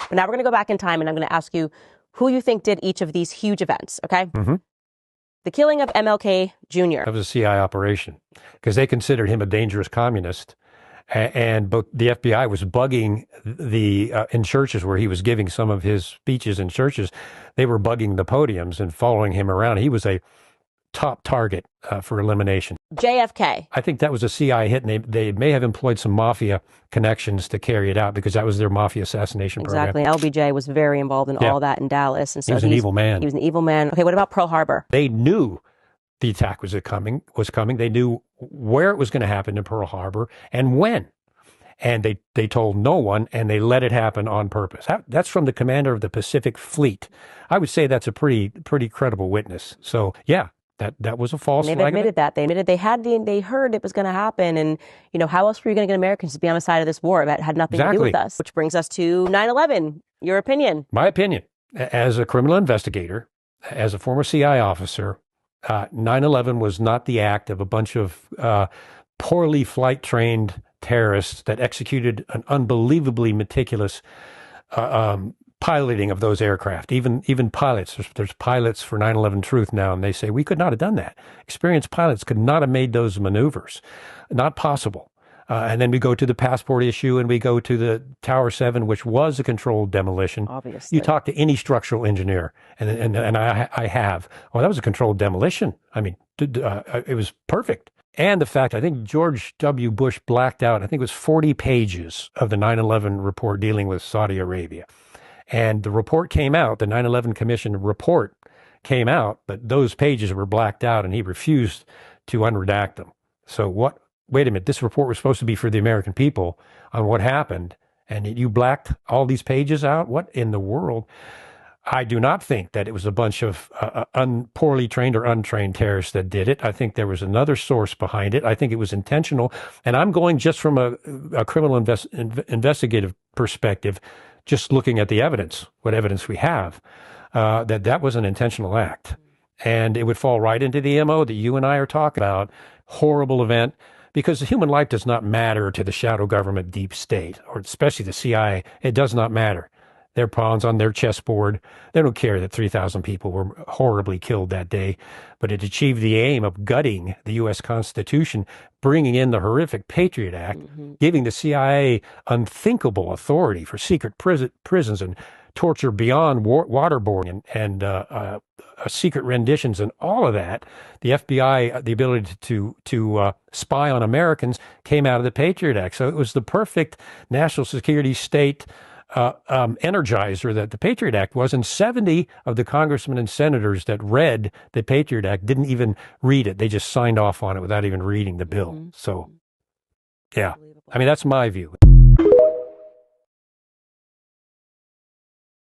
But now we're going to go back in time, and I'm going to ask you who you think did each of these huge events, okay? The killing of MLK Jr. That was a CI operation because they considered him a dangerous communist. And both the FBI was bugging in churches where he was giving some of his speeches in churches. They were bugging the podiums and following him around. He was a top target for elimination. JFK. I think that was a CI hit, and they may have employed some mafia connections to carry it out because that was their mafia assassination program. Exactly. LBJ was very involved in all that in Dallas. And so he was an evil man. He was an evil man. Okay, what about Pearl Harbor? They knew the attack was coming. They knew where it was going to happen in Pearl Harbor and when. And they told no one, and they let it happen on purpose. That's from the commander of the Pacific Fleet. I would say that's a pretty credible witness. So, yeah. That was a false flag. They've admitted that. They admitted they heard it was going to happen. And, how else were you going to get Americans to be on the side of this war? That had nothing to do with us. Which brings us to 9/11. Your opinion? My opinion. As a criminal investigator, as a former CI officer, 9/11 was not the act of a bunch of poorly flight-trained terrorists that executed an unbelievably meticulous piloting of those aircraft. Even pilots, there's pilots for 9/11 Truth now, and they say we could not have done that. Experienced pilots could not have made those maneuvers. Not possible. And then we go to the passport issue, and we go to the Tower 7, which was a controlled demolition. Obviously. You talk to any structural engineer, and I have. Well, that was a controlled demolition. I mean, it was perfect. And the fact, I think George W. Bush blacked out, I think it was 40 pages of the 9/11 report dealing with Saudi Arabia. And the report came out, the 9/11 Commission report came out, but those pages were blacked out, and he refused to unredact them. So wait a minute, this report was supposed to be for the American people on what happened, and you blacked all these pages out? What in the world? I do not think that it was a bunch of poorly trained or untrained terrorists that did it. I think there was another source behind it. I think it was intentional. And I'm going just from a criminal investigative perspective, just looking at the evidence, what evidence we have, that was an intentional act. And it would fall right into the MO that you and I are talking about. Horrible event, because human life does not matter to the shadow government deep state, or especially the CIA. It does not matter. They're pawns on their chessboard. They don't care that 3,000 people were horribly killed that day, but it achieved the aim of gutting the U.S. Constitution, bringing in the horrific Patriot Act, giving the CIA unthinkable authority for secret prisons and torture beyond waterboarding and secret renditions and all of that. The FBI, the ability to spy on Americans came out of the Patriot Act. So it was the perfect national security state energizer that the Patriot Act was, and 70 of the congressmen and senators that read the Patriot Act didn't even read it. They just signed off on it without even reading the bill. So, yeah, I mean, that's my view.